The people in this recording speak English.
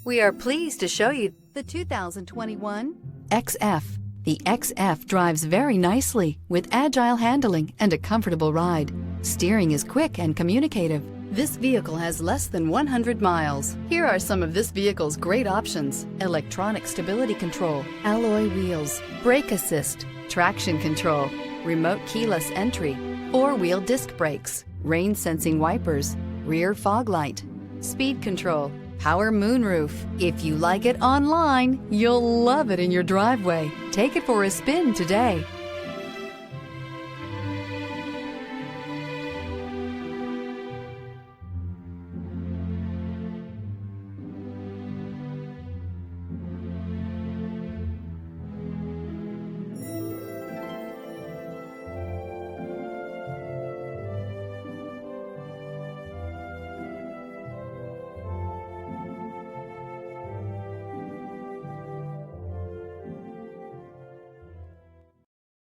We are pleased to show you the 2021 XF. The XF drives very nicely with agile handling and a comfortable ride. Steering is quick and communicative. This vehicle has less than 100 miles. Here are some of this vehicle's great options: electronic stability control, alloy wheels, brake assist, traction control, remote keyless entry, four-wheel disc brakes, rain sensing wipers, rear fog light, speed control, power moonroof. If you like it online, you'll love it in your driveway. Take it for a spin today.